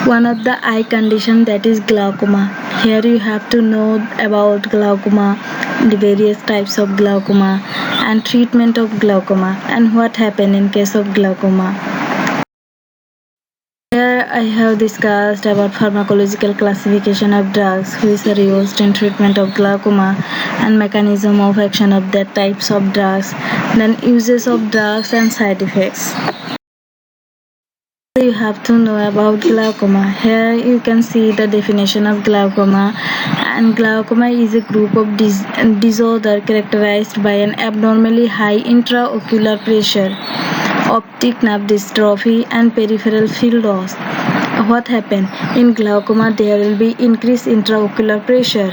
One of the eye condition, that is glaucoma. Here you have to know about glaucoma, the various types of glaucoma, and treatment of glaucoma, and what happen in case of glaucoma. Here I have discussed about pharmacological classification of drugs which are used in treatment of glaucoma and mechanism of action of that types of drugs, then uses of drugs and side effects. You have to know about glaucoma. Here you can see the definition of glaucoma, and glaucoma is a group of disorder characterized by an abnormally high intraocular pressure, optic nerve dystrophy, and peripheral field loss. What happen in glaucoma? There will be increased intraocular pressure,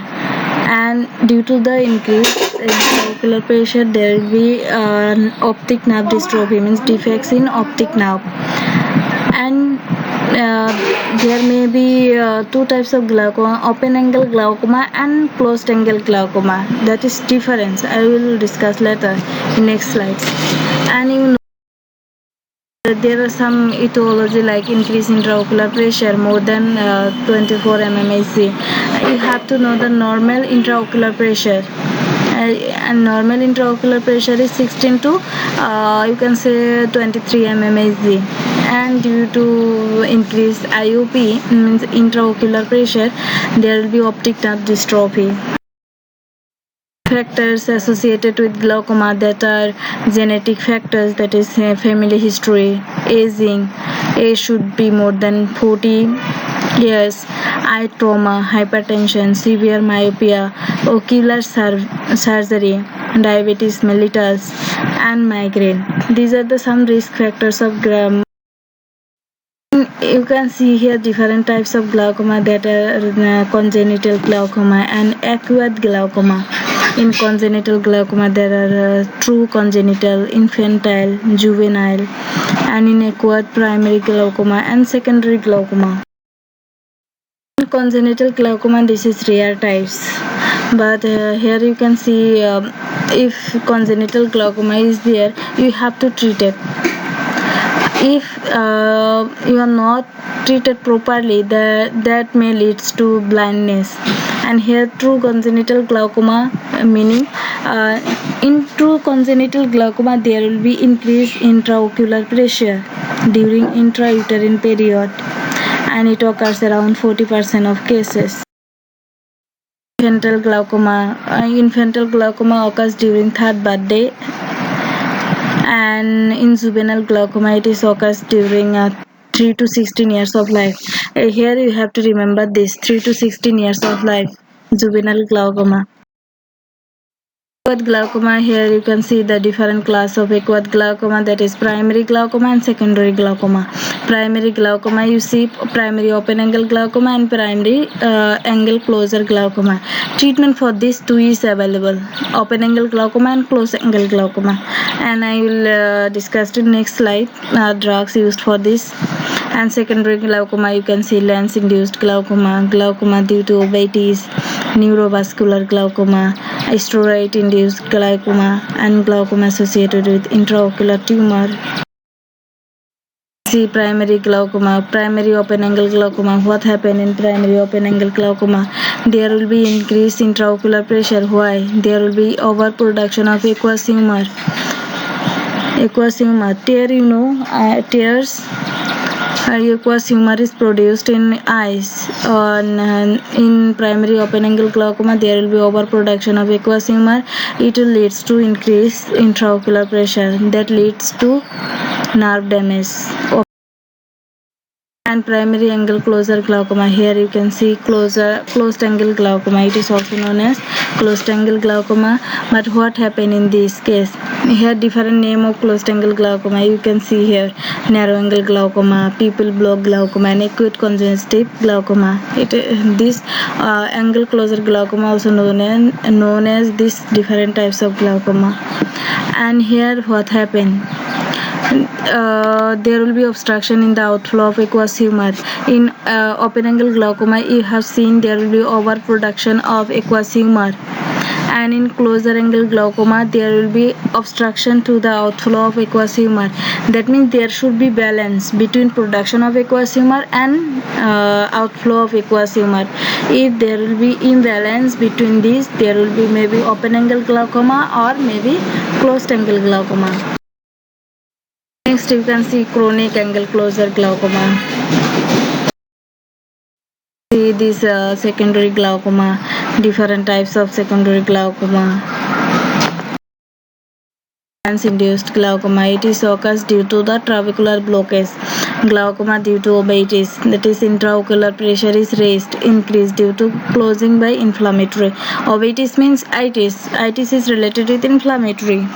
and due to the increased intraocular pressure there will be optic nerve dystrophy, means defects in optic nerve. And there may be two types of glaucoma: open angle glaucoma and closed angle glaucoma. That is difference. I will discuss later in next slides. And you know, there are some etiology like increase intraocular pressure more than 24 mmHg. You have to know the normal intraocular pressure. And normal intraocular pressure is 16 to you can say 23 mmHg. And due to increased IOP, means intraocular pressure, there will be optic nerve dystrophy. Factors associated with glaucoma, that are genetic factors, that is family history, aging, age should be more than 40 years, eye trauma, hypertension, severe myopia, ocular surgery, diabetes mellitus, and migraine. These are the some risk factors of glaucoma. You can see here different types of glaucoma, that are congenital glaucoma and acquired glaucoma. In congenital glaucoma there are true congenital, infantile, juvenile, and in acquired primary glaucoma and secondary glaucoma. In congenital glaucoma, this is rare types, but here you can see if congenital glaucoma is there, you have to treat it. If you are not treated properly, that may leads to blindness. And here true congenital glaucoma, meaning in true congenital glaucoma there will be increased intraocular pressure during intrauterine period, and it occurs around 40% of cases. Infantile glaucoma occurs during third birthday, and in juvenile glaucoma it is occurs during 3 to 16 years of life. Here you have to remember this: 3 to 16 years of life, juvenile glaucoma. Acquired glaucoma, here you can see the different class of acquired glaucoma, that is primary glaucoma and secondary glaucoma. Primary glaucoma, you see primary open angle glaucoma and primary angle closer glaucoma. Treatment for these two is available: open angle glaucoma and close angle glaucoma, and I will discuss in next slide drugs used for this. And secondary glaucoma, you can see lens induced glaucoma, glaucoma due to obesities, neurovascular glaucoma, steroid induced glaucoma, and glaucoma associated with intraocular tumor. See primary glaucoma, primary open angle glaucoma. What happened in primary open angle glaucoma? There will be increased intraocular pressure. Why? There will be overproduction of aqueous humor. Tear, tears. Aqueous humor is produced in eyes. In primary open angle glaucoma there will be overproduction of aqueous humor. It will leads to increased intraocular pressure, that leads to nerve damage. And primary angle closer glaucoma, here you can see closed angle glaucoma. It is also known as closed angle glaucoma. But what happened in this case? Here different name of closed angle glaucoma. You can see here narrow angle glaucoma, pupil block glaucoma, and acute congestive glaucoma. This angle closer glaucoma also known as these different types of glaucoma. And here what happened? There will be obstruction in the outflow of aqueous humor. In open angle glaucoma, you have seen there will be overproduction of aqueous humor, And in closer angle glaucoma, there will be obstruction to the outflow of aqueous humor. That means there should be balance between production of aqueous humor and outflow of aqueous humor. If there will be imbalance between these, there will be maybe open angle glaucoma or maybe closed angle glaucoma. Next, you can see chronic angle closure glaucoma. See this secondary glaucoma, different types of secondary glaucoma. Induced glaucoma, it is occurs due to the trabecular blockage. Glaucoma due to uveitis, that is intraocular pressure is raised, increased due to closing by inflammatory. Uveitis means itis. Itis is related with inflammatory.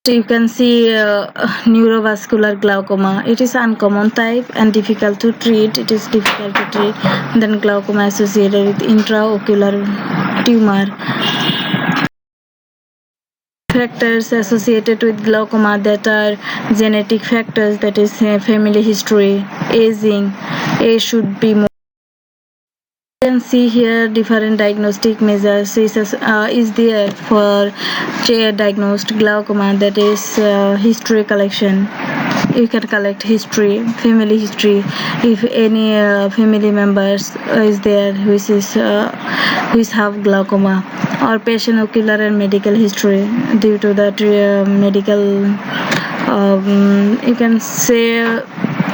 You can see neurovascular glaucoma. It is uncommon type and difficult to treat. Then glaucoma associated with intraocular tumor. Factors associated with glaucoma that are genetic factors, that is family history, aging. Age should be more. You can see here different diagnostic measures is there for diagnosed glaucoma, that is history collection. You can collect history, family history. If any family members is there which have glaucoma, or patient ocular and medical history due to that medical. You can say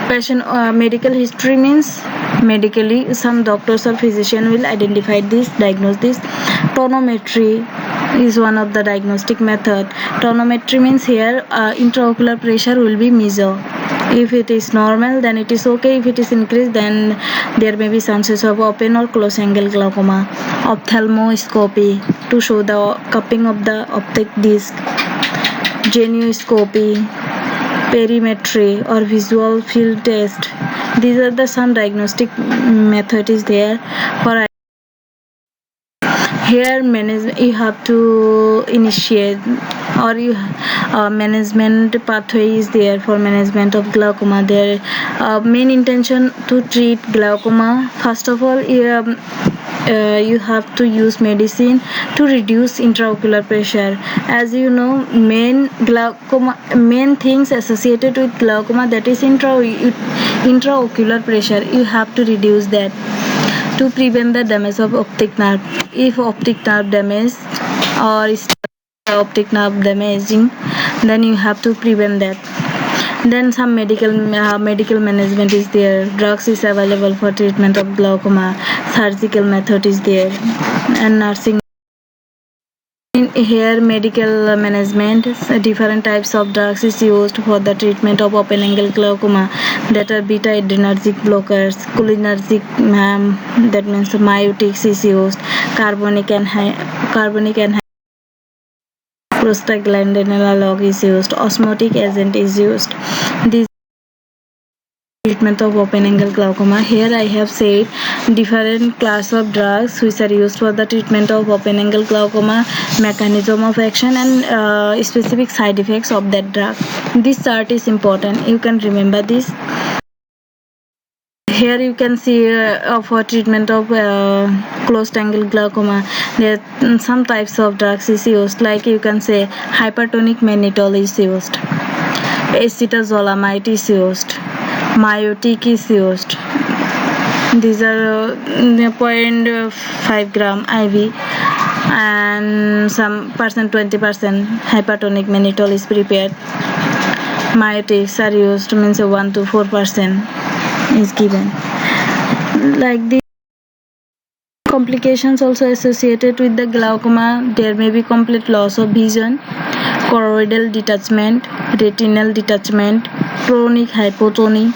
patient medical history means medically some doctors or physician will identify this, diagnose this. Tonometry is one of the diagnostic method. Tonometry means here intraocular pressure will be measured. If it is normal, then it is okay. If it is increased, then there may be chances of open or close angle glaucoma. Ophthalmoscopy to show the cupping of the optic disc. Genioscopy, perimetry or visual field test. These are the some diagnostic method is there for. Here you have to initiate, or you management pathway is there for management of glaucoma. Their main intention to treat glaucoma, first of all, you have to use medicine to reduce intraocular pressure. As you know, main things associated with glaucoma, that is intraocular pressure. You have to reduce that to prevent the damage of optic nerve. If optic nerve damaged or optic nerve damaging, then you have to prevent that. Then some medical management is there. Drugs is available for treatment of glaucoma. Surgical method is there, and nursing. In here, medical management, different types of drugs is used for the treatment of open angle glaucoma, that are beta adrenergic blockers, cholinergic, that means miotics is used, carbonic anhydrase, prostaglandin analog is used, osmotic agent is used. These treatment of open angle glaucoma. Here I have said different class of drugs which are used for the treatment of open angle glaucoma, mechanism of action, and specific side effects of that drug. This chart is important. You can remember this. Here you can see for treatment of closed angle glaucoma, there are some types of drugs is used, like you can say hypertonic mannitol is used, acetazolamide is used, miotic is used. These are 0.5 gram IV, and some 20% hypertonic mannitol is prepared. Miotics are used, means 1 to 4% is given. Like the complications also associated with the glaucoma, there may be complete loss of vision, choroidal detachment, retinal detachment, chronic hypotony,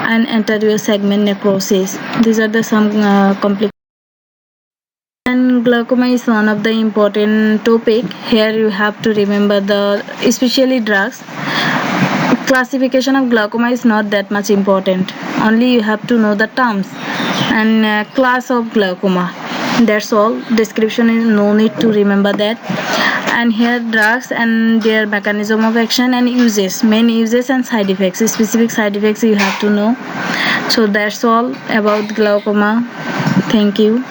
and anterior segment necrosis. These are the some complications. And glaucoma is one of the important topic. Here you have to remember the especially drugs. Classification of glaucoma is not that much important. Only you have to know the terms and class of glaucoma. That's all. Description is no need to remember that. And here drugs and their mechanism of action and uses, main uses and side effects. Specific side effects you have to know. So that's all about glaucoma. Thank you.